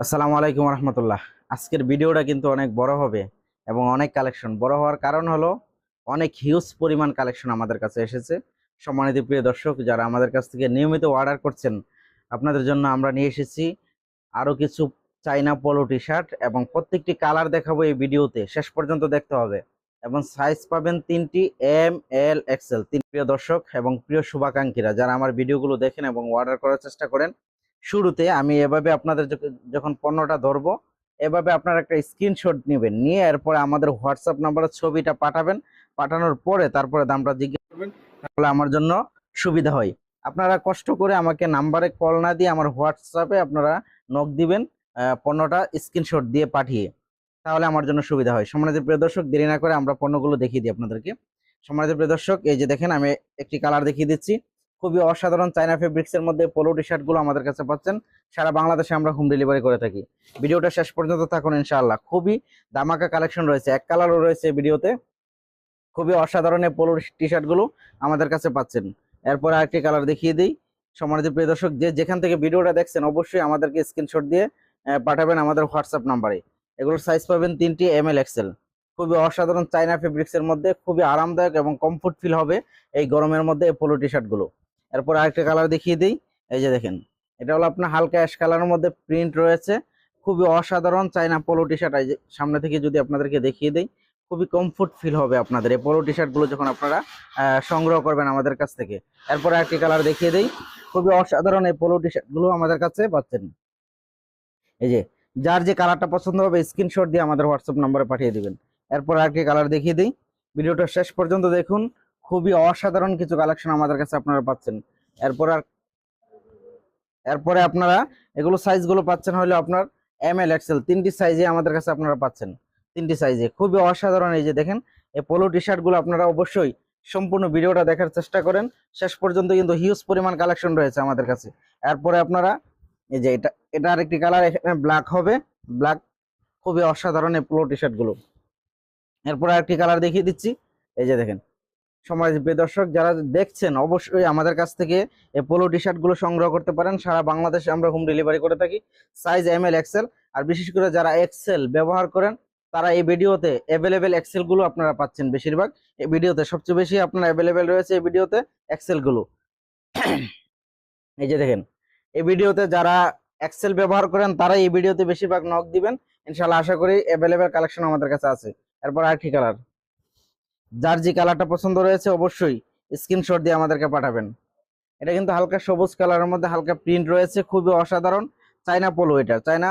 আসসালামু আলাইকুম রহমতুল্লাহ। আজকের ভিডিওটা কিন্তু অনেক বড় হবে এবং অনেক কালেকশন বড় হওয়ার কারণ হলো অনেক হিউজ পরিমাণ কালেকশন আমাদের কাছে এসেছে। সম্মানিত প্রিয় দর্শক, যারা আমাদের কাছ থেকে নিয়মিত অর্ডার করছেন, আপনাদের জন্য আমরা নিয়ে এসেছি আরো কিছু চাইনা পোলো টি শার্ট, এবং প্রত্যেকটি কালার দেখাবো এই ভিডিওতে, শেষ পর্যন্ত দেখতে হবে। এবং সাইজ পাবেন তিনটি, এম, এল, এক্সেল। তিন প্রিয় দর্শক এবং প্রিয় শুভাকাঙ্ক্ষীরা যারা আমার ভিডিওগুলো দেখেন এবং অর্ডার করার চেষ্টা করেন, শুরুতে আমি এভাবে আপনাদের যখন পণ্যটা ধরবো, এভাবে আপনারা একটা স্ক্রিনশট নেবেন, নিয়ে এরপরে আমাদের হোয়াটসঅ্যাপ নাম্বারে ছবিটা পাঠাবেন। পাঠানোর পরে তারপরে দামটা জিজ্ঞেস করবেন, তাহলে আমার জন্য সুবিধা হয়। আপনারা কষ্ট করে আমাকে নাম্বারে কল না দিয়ে আমার হোয়াটসঅ্যাপে আপনারা নক দিবেন, পণ্যটা স্ক্রিনশট দিয়ে পাঠিয়ে, তাহলে আমার জন্য সুবিধা হয়। সম্মানিত প্রিয় দর্শক, দেরি না করে আমরা পণ্যগুলো দেখিয়ে দিই আপনাদেরকে। সম্মানিত প্রিয় দর্শক, এই যে দেখেন, আমি একটি কালার দেখিয়ে দিচ্ছি। খুবই অসাধারণ চায়না ফেব্রিক্স এর মধ্যে পোলো টি শার্ট গুলো আমাদের কাছে পাচ্ছেন। সারা বাংলাদেশে আমরা হোম ডেলিভারি করে থাকি। ভিডিওটা শেষ পর্যন্ত থাকুন ইনশাআল্লাহ। খুবই দামাকা কালেকশন রয়েছে, এক কালারও রয়েছে ভিডিওতে। খুবই অসাধারণ এই পোলো টি শার্ট গুলো আমাদের কাছে পাচ্ছেন। এরপর আরেকটি কালার দেখিয়ে দিই। সম্মানিত প্রিয় দর্শক, যে যেখান থেকে ভিডিওটা দেখছেন অবশ্যই আমাদেরকে স্ক্রিনশট দিয়ে পাঠাবেন আমাদের হোয়াটসঅ্যাপ নাম্বারে। এগুলোর সাইজ পাবেন তিনটি, এম, এল, এক্সেল। খুবই অসাধারণ চায়না ফেব্রিক্স এর মধ্যে, খুবই আরামদায়ক এবং কমফোর্ট ফিল হবে এই গরমের মধ্যে এই পোলো টি শার্ট গুলো। এরপর আরেকটা কালার দেখিয়ে দিই। এই যে দেখেন, এটা হলো আপনার হালকা অ্যাশ কালারের মধ্যে প্রিন্ট রয়েছে। খুবই অসাধারণ চায়না পোলো টি শার্ট। এই যে সামনে থেকে যদি আপনাদেরকে দেখিয়ে দিই, খুবই কমফোর্ট ফিল হবে আপনাদের এই পোলো টি শার্ট গুলো যখন আপনারা সংগ্রহ করবেন আমাদের কাছ থেকে। এরপর একটি কালার দেখিয়ে দিই। খুবই অসাধারণ এই পোলো টি শার্ট গুলো আমাদের কাছে পাচ্ছেন। এই যে, যার যে কালারটা পছন্দ হবে স্ক্রিনশট দিয়ে আমাদের হোয়াটসঅ্যাপ নম্বরে পাঠিয়ে দিবেন। এরপর আরেকটি কালার দেখিয়ে দিই। ভিডিওটা শেষ পর্যন্ত দেখুন, খুবই অসাধারণ কিছু কালেকশন আমাদের কাছে আপনারা পাচ্ছেন। এরপর আর এরপরে আপনারা এগুলো সাইজগুলো পাচ্ছেন হলো আপনার এম, এল, এক্সেল, তিনটি সাইজে আমাদের কাছে আপনারা পাচ্ছেন। তিনটি সাইজে খুবই অসাধারণ। এই যে দেখেন, এই পোলো টি শার্ট গুলো আপনারা অবশ্যই সম্পূর্ণ ভিডিওটা দেখার চেষ্টা করেন শেষ পর্যন্ত, কিন্তু হিউজ পরিমাণ কালেকশন রয়েছে আমাদের কাছে। এরপরে আপনারা এই যে এটা এটা আরেকটি কালার, এখানে ব্ল্যাক হবে, ব্ল্যাক। খুবই অসাধারণ এই পোলো টি শার্ট গুলো। এরপর আরেকটি কালার দেখিয়ে দিচ্ছি। এই যে দেখেন, সমাজ প্রিয় দর্শক যারা দেখছেন অবশ্যই আমাদের কাছ থেকে এই পোলো টি শার্ট গুলো সংগ্রহ করতে পারেন। সারা বাংলাদেশে আমরা হোম ডেলিভারি করে থাকি। সাইজ এম, এল, এক্সেল। আর বিশেষ করে যারা এক্সেল ব্যবহার করেন, তারা এই ভিডিওতে অ্যাভেলেবেল এক্সেল গুলো আপনারা পাচ্ছেন। বেশিরভাগ এই ভিডিওতে সবচেয়ে বেশি আপনার অ্যাভেলেবেল রয়েছে এই ভিডিওতে এক্সেল গুলো। এই যে দেখেন, এই ভিডিওতে যারা এক্সেল ব্যবহার করেন তারা এই ভিডিওতে বেশিরভাগ নক দিবেন। ইনশাআল্লাহ আশা করি অ্যাভেলেবেল কালেকশন আমাদের কাছে আছে। এরপর আরেকটি কালার, যার যে কালারটা পছন্দ রয়েছে অবশ্যই স্ক্রিনশট দিয়ে আমাদেরকে পাঠাবেন। এটা কিন্তু হালকা সবুজ কালারের মধ্যে হালকা প্রিন্ট রয়েছে, খুবই অসাধারণ চায়না পোলো। এটা চায়না